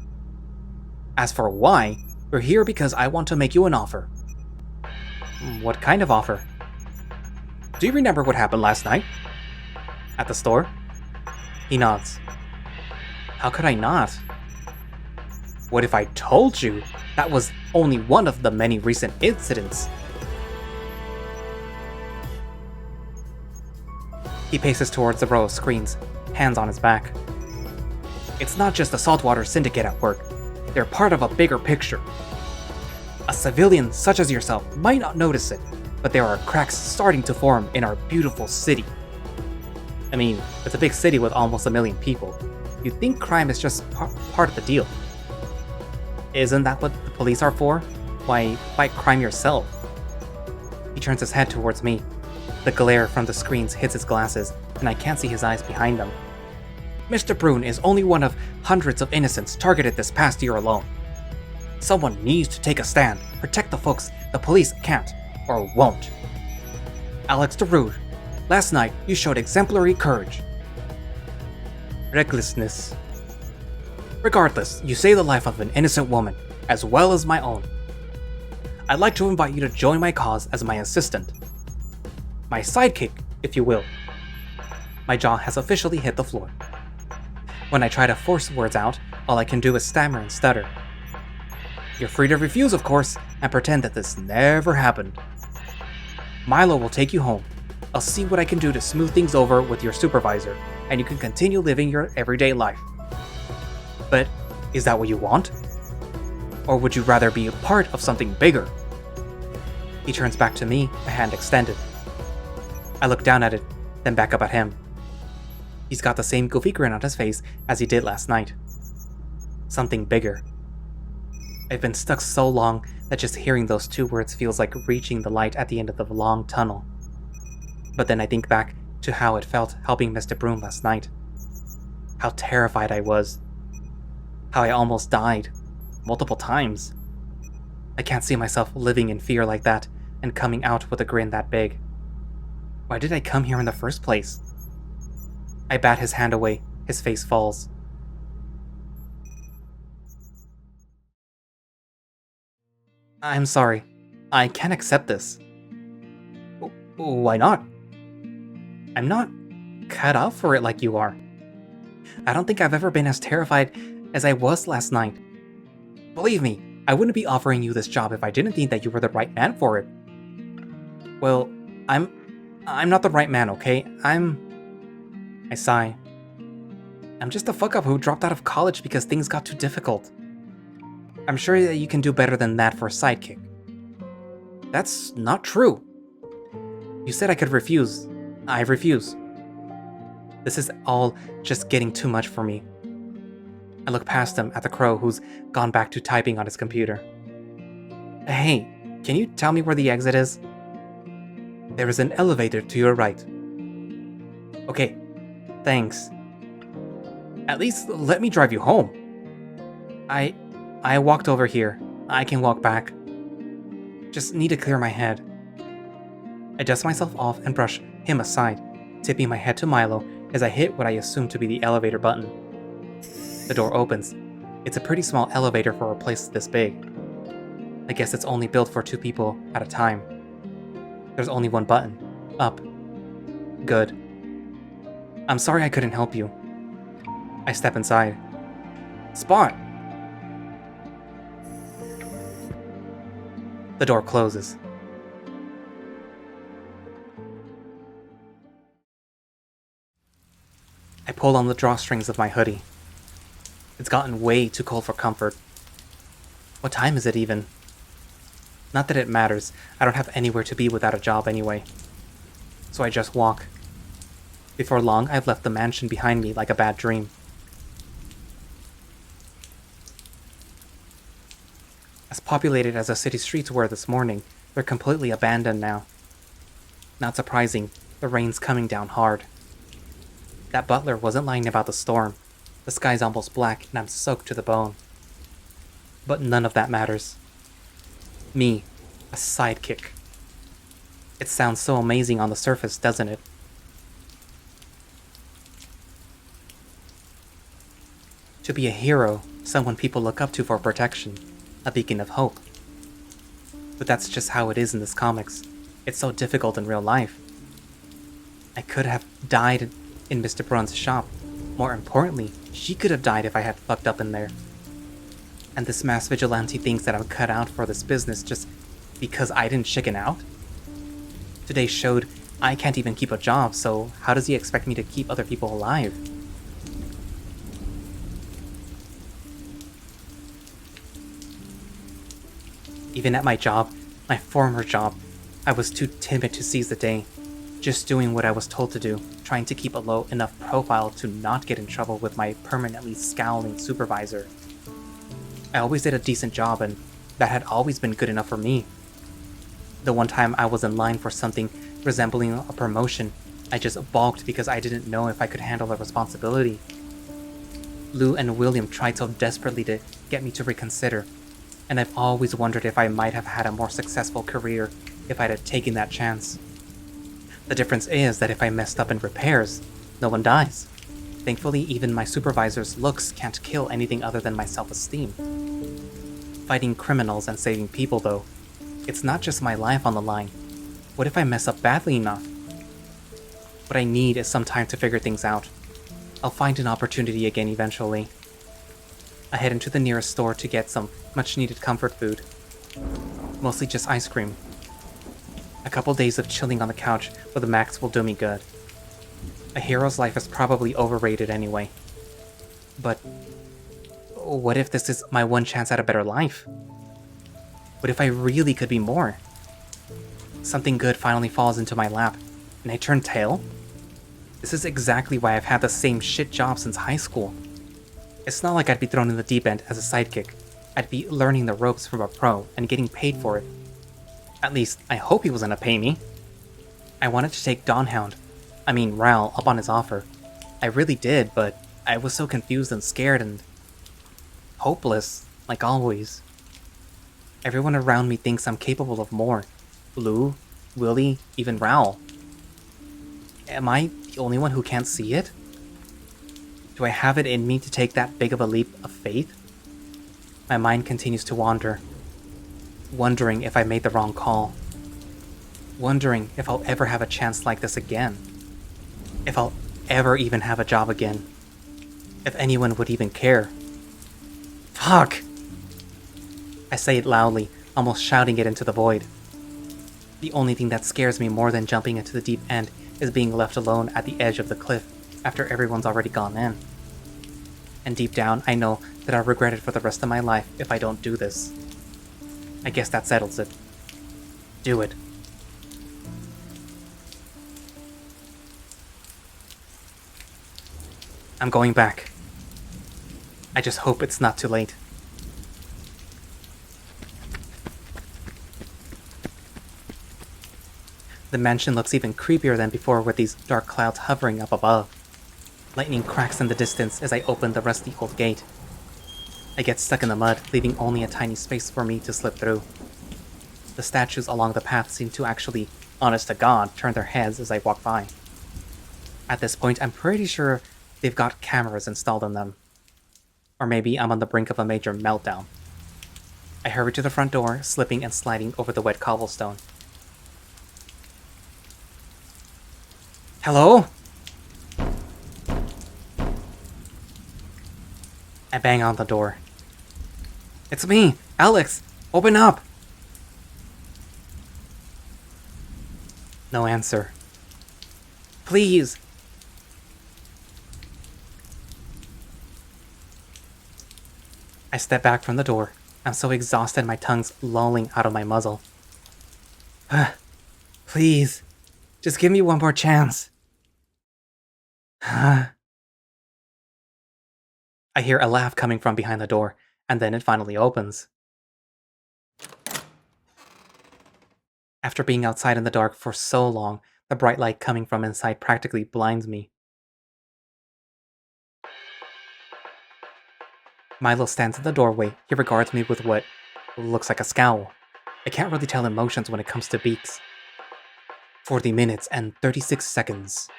As for why, we're here because I want to make you an offer. What kind of offer? Do you remember what happened last night? At the store? He nods. How could I not? What if I told you that was only one of the many recent incidents? He paces towards the row of screens, hands on his back. It's not just the Saltwater Syndicate at work. They're part of a bigger picture. A civilian such as yourself might not notice it, but there are cracks starting to form in our beautiful city. I mean, it's a big city with almost 1 million people. You'd think crime is just part of the deal. Isn't that what the police are for? Why, fight crime yourself? He turns his head towards me. The glare from the screens hits his glasses, and I can't see his eyes behind them. Mr. Brune is only one of hundreds of innocents targeted this past year alone. Someone needs to take a stand, protect the folks the police can't, or won't. Alex DeRude, last night you showed exemplary courage. Recklessness. Regardless, you saved the life of an innocent woman, as well as my own. I'd like to invite you to join my cause as my assistant. My sidekick, if you will. My jaw has officially hit the floor. When I try to force words out, all I can do is stammer and stutter. You're free to refuse, of course, and pretend that this never happened. Milo will take you home. I'll see what I can do to smooth things over with your supervisor, and you can continue living your everyday life. But is that what you want? Or would you rather be a part of something bigger? He turns back to me, a hand extended. I look down at it, then back up at him. He's got the same goofy grin on his face as he did last night. Something bigger. I've been stuck so long that just hearing those two words feels like reaching the light at the end of the long tunnel. But then I think back to how it felt helping Mr. Brune last night. How terrified I was. How I almost died. Multiple times. I can't see myself living in fear like that and coming out with a grin that big. Why did I come here in the first place? I bat his hand away. His face falls. I'm sorry. I can't accept this. Why not? I'm not cut out for it like you are. I don't think I've ever been as terrified as I was last night. Believe me, I wouldn't be offering you this job if I didn't think that you were the right man for it. Well, I'm not the right man, okay? I sigh. I'm just a fuck-up who dropped out of college because things got too difficult. I'm sure that you can do better than that for a sidekick. That's not true. You said I could refuse. I refuse. This is all just getting too much for me. I look past him at the crow who's gone back to typing on his computer. Hey, can you tell me where the exit is? There is an elevator to your right. Okay, thanks. At least let me drive you home. I walked over here. I can walk back. Just need to clear my head. I dust myself off and brush him aside, tipping my head to Milo as I hit what I assume to be the elevator button. The door opens. It's a pretty small elevator for a place this big. I guess it's only built for 2 people at a time. There's only one button. Up. Good. I'm sorry I couldn't help you. I step inside. Spot! The door closes. I pull on the drawstrings of my hoodie. It's gotten way too cold for comfort. What time is it even? Not that it matters. I don't have anywhere to be without a job anyway. So I just walk. Before long, I've left the mansion behind me like a bad dream. As populated as the city streets were this morning, they're completely abandoned now. Not surprising, the rain's coming down hard. That butler wasn't lying about the storm. The sky's almost black and I'm soaked to the bone. But none of that matters. Me, a sidekick. It sounds so amazing on the surface, doesn't it? To be a hero, someone people look up to for protection, a beacon of hope. But that's just how it is in this comics. It's so difficult in real life. I could have died in Mr. Braun's shop. More importantly, she could have died if I had fucked up in there. And this mass vigilante thinks that I'm cut out for this business just because I didn't chicken out? Today showed I can't even keep a job, so how does he expect me to keep other people alive? Even at my job, my former job, I was too timid to seize the day, just doing what I was told to do, trying to keep a low enough profile to not get in trouble with my permanently scowling supervisor. I always did a decent job, and that had always been good enough for me. The one time I was in line for something resembling a promotion, I just balked because I didn't know if I could handle the responsibility. Lou and William tried so desperately to get me to reconsider, and I've always wondered if I might have had a more successful career if I'd have taken that chance. The difference is that if I messed up in repairs, no one dies. Thankfully, even my supervisor's looks can't kill anything other than my self-esteem. Fighting criminals and saving people, though, it's not just my life on the line. What if I mess up badly enough? What I need is some time to figure things out. I'll find an opportunity again eventually. I head into the nearest store to get some much-needed comfort food. Mostly just ice cream. A couple days of chilling on the couch with the Max will do me good. A hero's life is probably overrated anyway. But what if this is my one chance at a better life? What if I really could be more? Something good finally falls into my lap, and I turn tail? This is exactly why I've had the same shit job since high school. It's not like I'd be thrown in the deep end as a sidekick. I'd be learning the ropes from a pro and getting paid for it. At least, I hope he was gonna pay me. I wanted to take Raoul up on his offer. I really did, but I was so confused and scared and hopeless, like always. Everyone around me thinks I'm capable of more. Lou, Willie, even Raoul. Am I the only one who can't see it? Do I have it in me to take that big of a leap of faith? My mind continues to wander, wondering if I made the wrong call. Wondering if I'll ever have a chance like this again. If I'll ever even have a job again. If anyone would even care. Fuck! I say it loudly, almost shouting it into the void. The only thing that scares me more than jumping into the deep end is being left alone at the edge of the cliff after everyone's already gone in. And deep down, I know that I'll regret it for the rest of my life if I don't do this. I guess that settles it. Do it. I'm going back. I just hope it's not too late. The mansion looks even creepier than before with these dark clouds hovering up above. Lightning cracks in the distance as I open the rusty old gate. I get stuck in the mud, leaving only a tiny space for me to slip through. The statues along the path seem to actually, honest to God, turn their heads as I walk by. At this point, I'm pretty sure they've got cameras installed on them. Or maybe I'm on the brink of a major meltdown. I hurry to the front door, slipping and sliding over the wet cobblestone. Hello? I bang on the door. It's me, Alex! Open up! No answer. Please! I step back from the door. I'm so exhausted my tongue's lolling out of my muzzle. Please, just give me one more chance. I hear a laugh coming from behind the door, and then it finally opens. After being outside in the dark for so long, the bright light coming from inside practically blinds me. Milo stands in the doorway. He regards me with what looks like a scowl. I can't really tell emotions when it comes to beaks. 40 minutes and 36 seconds.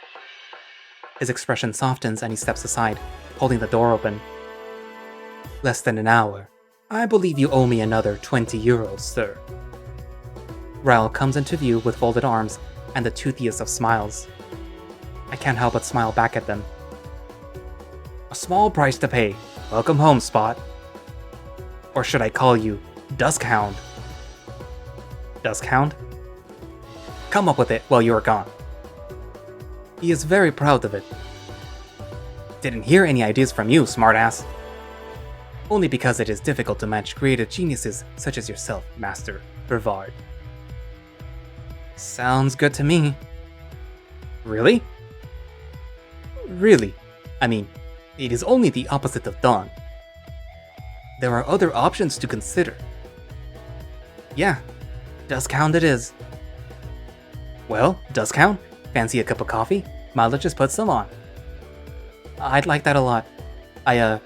His expression softens and he steps aside, holding the door open. Less than an hour. I believe you owe me another 20 euros, sir. Raoul comes into view with folded arms and the toothiest of smiles. I can't help but smile back at them. A small price to pay. Welcome home, Spot. Or should I call you Duskhound? Duskhound? Come up with it while you are gone. He is very proud of it. Didn't hear any ideas from you, smartass. Only because it is difficult to match creative geniuses such as yourself, Master Brevard. Sounds good to me. Really? Really? I mean, it is only the opposite of dawn. There are other options to consider. Yeah, Duskhound it is. Well, Duskhound, fancy a cup of coffee? Milo just put some on. I'd like that a lot. I,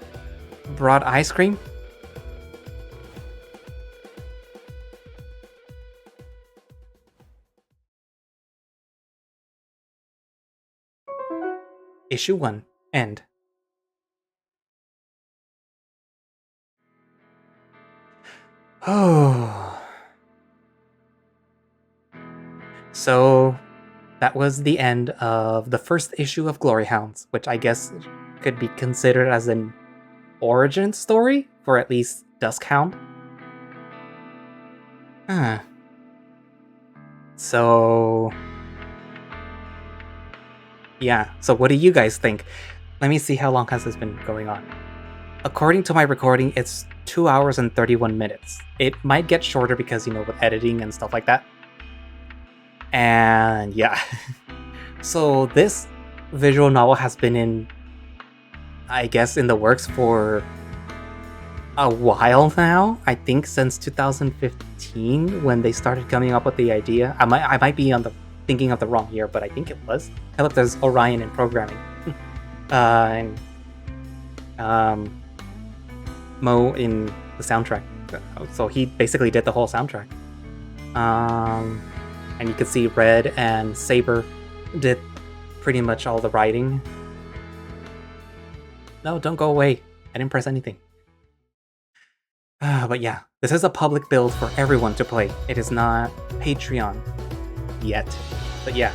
brought ice cream? Issue 1. End. Oh. So, that was the end of the first issue of Glory Hounds, which I guess could be considered as an origin story for at least Duskhound. So, yeah. So what do you guys think? Let me see how long has this been going on. According to my recording, it's 2 hours and 31 minutes. It might get shorter because, you know, with editing and stuff like that. And yeah. So this visual novel has been in, I guess, in the works for a while now. I think since 2015 when they started coming up with the idea. I might be thinking of the wrong year, but I think it was. I looked as Orion in programming. Mo in the soundtrack. So he basically did the whole soundtrack. And you can see Red and Saber did pretty much all the writing. No, don't go away. I didn't press anything. But yeah, this is a public build for everyone to play. It is not Patreon yet. But yeah.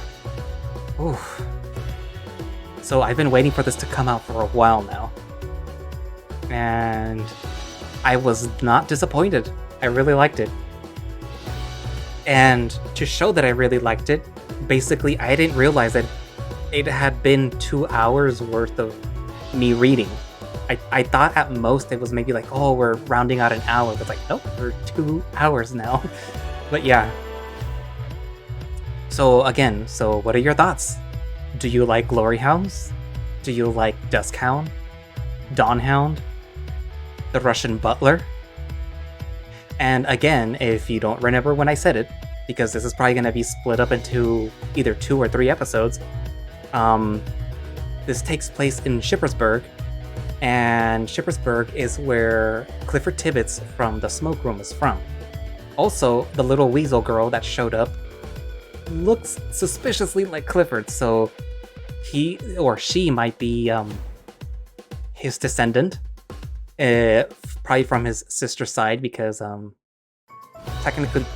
Oof. So I've been waiting for this to come out for a while now. And I was not disappointed. I really liked it. And to show that I really liked it, basically I didn't realize that it had been 2 hours worth of me reading. I thought at most it was maybe like, oh, we're rounding out an hour, but like, nope, we're 2 hours now. But yeah. So again, what are your thoughts? Do you like Glory Hounds? Do you like Duskhound? Dawnhound? The Russian Butler? And again, if you don't remember when I said it, because this is probably going to be split up into either 2 or 3 episodes, this takes place in Shippersburg, and Shippersburg is where Clifford Tibbits from the Smoke Room is from. Also, the little weasel girl that showed up looks suspiciously like Clifford, so he or she might be his descendant, probably from his sister's side, because technically,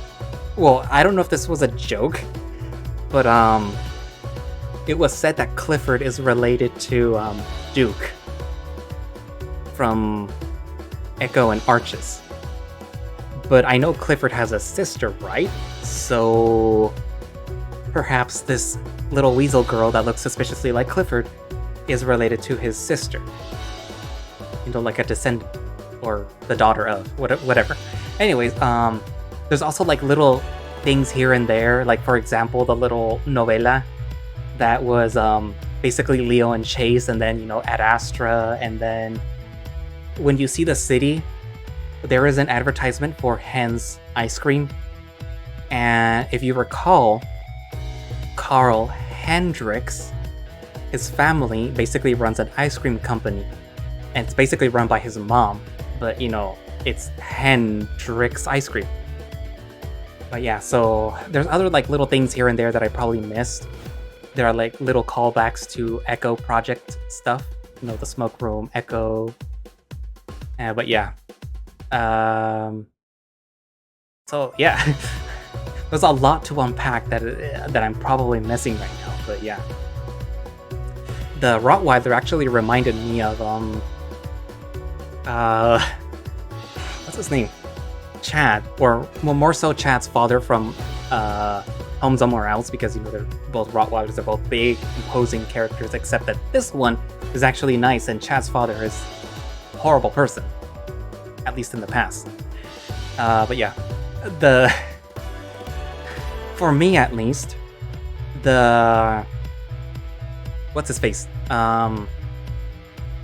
well, I don't know if this was a joke, but it was said that Clifford is related to Duke from Echo and Arches. But I know Clifford has a sister, right? So perhaps this little weasel girl that looks suspiciously like Clifford is related to his sister. You know, like a descendant or the daughter of, whatever. Anyways, there's also like little things here and there, like for example, the little novela that was basically Leo and Chase, and then, you know, Adastra, and then when you see the city, there is an advertisement for Hen's ice cream. And if you recall, Carl Hendricks, his family basically runs an ice cream company, and it's basically run by his mom. but it's Hendrix ice cream. But yeah, so there's other like little things here and there that I probably missed. There are like little callbacks to Echo Project stuff, the smoke room, Echo. But yeah. So yeah, there's a lot to unpack that I'm probably missing right now. But yeah, the Rottweiler actually reminded me of what's his name? Chad, or well, more so Chad's father from Home Somewhere Else, because they're both Rottweilers, they're both big, imposing characters, except that this one is actually nice, and Chad's father is a horrible person, at least in the past. But yeah, for me at least, what's his face?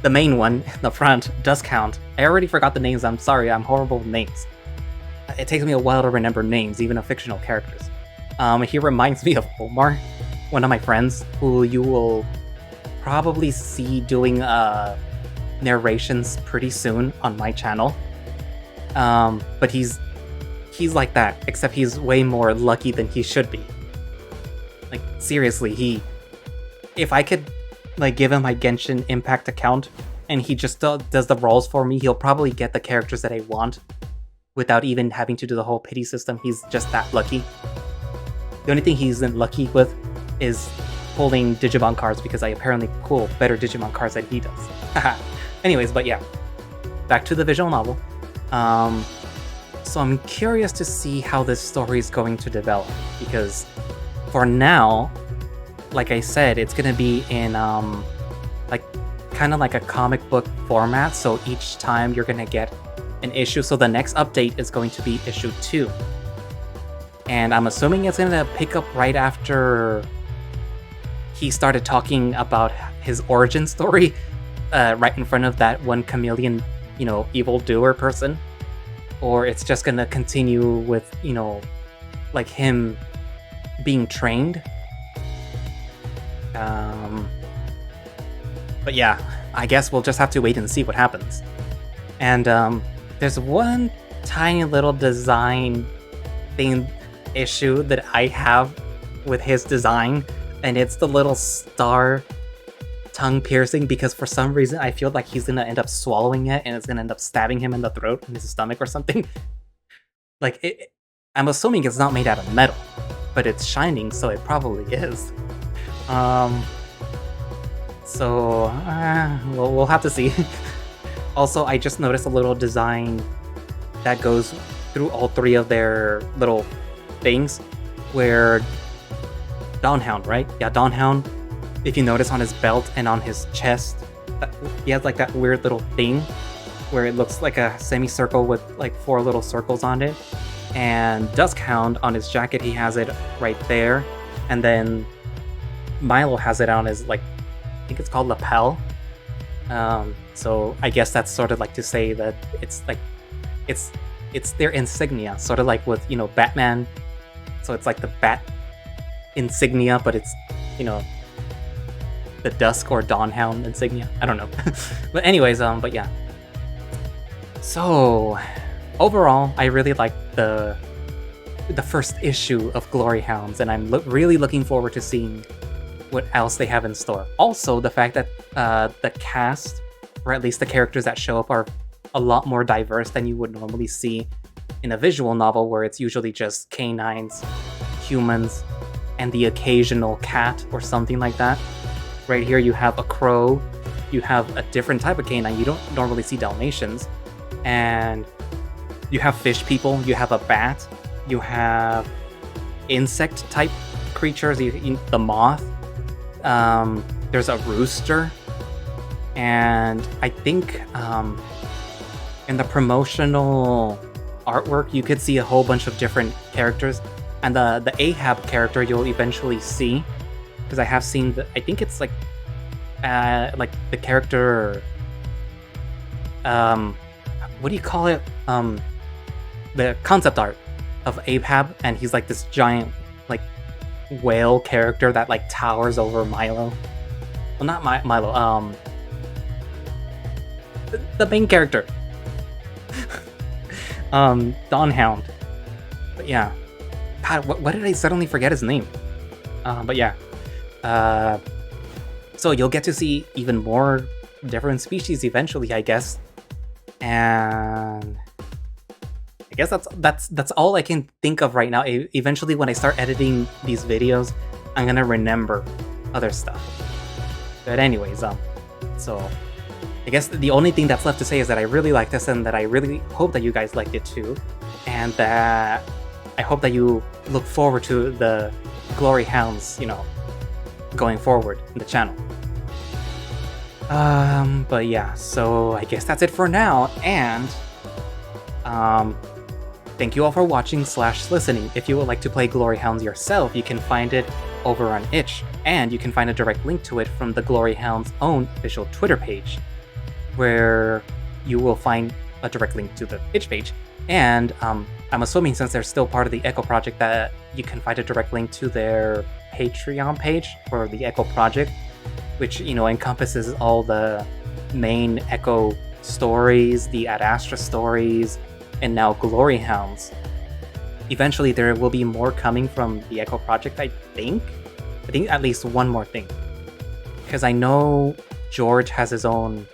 The main one, the front, Duskhound. I already forgot the names, I'm sorry, I'm horrible with names. It takes me a while to remember names, even of fictional characters. He reminds me of Omar, one of my friends, who you will probably see doing narrations pretty soon on my channel. But he's like that, except he's way more lucky than he should be. Like, seriously, if I could like give him my Genshin Impact account and he just does the roles for me, he'll probably get the characters that I want without even having to do the whole pity system. He's just that lucky. The only thing he isn't lucky with is pulling Digimon cards, because I apparently pull better Digimon cards than he does. Anyways, but yeah, back to the visual novel. So I'm curious to see how this story is going to develop, because for now, like I said, it's gonna be in like kind of like a comic book format. So each time you're gonna get an issue. So the next update is going to be issue 2, and I'm assuming it's gonna pick up right after he started talking about his origin story, right in front of that one chameleon, evildoer person, or it's just gonna continue with like him being trained. But yeah, I guess we'll just have to wait and see what happens. And there's one tiny little design thing issue that I have with his design, and it's the little star tongue piercing, because for some reason I feel like he's gonna end up swallowing it and it's gonna end up stabbing him in the throat, in his stomach or something. Like, I'm assuming it's not made out of metal, but it's shining, so it probably is. So we'll have to see. Also, I just noticed a little design that goes through all 3 of their little things, where Dawnhound, right? Yeah, Dawnhound, if you notice on his belt and on his chest, he has like that weird little thing where it looks like a semicircle with like 4 little circles on it. And Duskhound, on his jacket, he has it right there. And then Milo has it on his, like, I think it's called lapel. So I guess that's sort of like to say that it's like, it's their insignia, sort of like with, Batman. So it's like the bat insignia, but it's, the Dusk or Dawnhound insignia. I don't know. But anyways, but yeah. So overall, I really like the first issue of Glory Hounds, and I'm really looking forward to seeing what else they have in store. Also, the fact that the cast, or at least the characters that show up, are a lot more diverse than you would normally see in a visual novel, where it's usually just canines, humans, and the occasional cat or something like that. Right here you have a crow, you have a different type of canine, you don't normally see Dalmatians, and you have fish people, you have a bat, you have insect type creatures, the moth, there's a rooster, and I think in the promotional artwork you could see a whole bunch of different characters, and the Ahab character you'll eventually see, because I have seen I think it's like the character, what do you call it, the concept art of Ahab, and he's like this giant like whale character that like towers over Milo. Well, not Milo, the main character. Dawn Hound. But yeah. God, what did I suddenly forget his name? But yeah. So you'll get to see even more different species eventually, I guess. And I guess that's all I can think of right now. Eventually, when I start editing these videos, I'm gonna remember other stuff. But anyways, so I guess the only thing that's left to say is that I really like this, and that I really hope that you guys liked it too, and that I hope that you look forward to the Glory Hounds, you know, going forward in the channel. But yeah, so I guess that's it for now, and thank you all for watching / listening. If you would like to play Glory Hounds yourself, you can find it over on itch, and you can find a direct link to it from the Glory Hounds' own official Twitter page, where you will find a direct link to the itch page. And I'm assuming, since they're still part of the Echo Project, that you can find a direct link to their Patreon page for the Echo Project, which, you know, encompasses all the main Echo stories, the Adastra stories, and now Glory Hounds. Eventually there will be more coming from the Echo Project, I think at least one more thing, because I know George has his own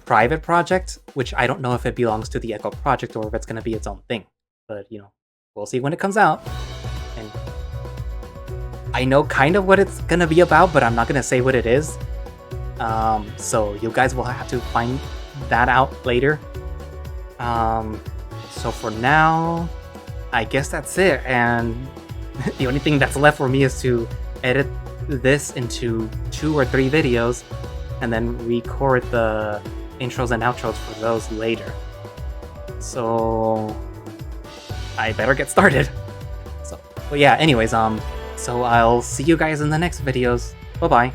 private project, which I don't know if it belongs to the Echo Project or if it's going to be its own thing, but you know, we'll see when it comes out. And I know kind of what it's going to be about, but I'm not going to say what it is, so you guys will have to find that out later. So for now, I guess that's it, and the only thing that's left for me is to edit this into 2 or 3 videos, and then record the intros and outros for those later. So I better get started. So, but yeah, anyways, so I'll see you guys in the next videos. Bye-bye.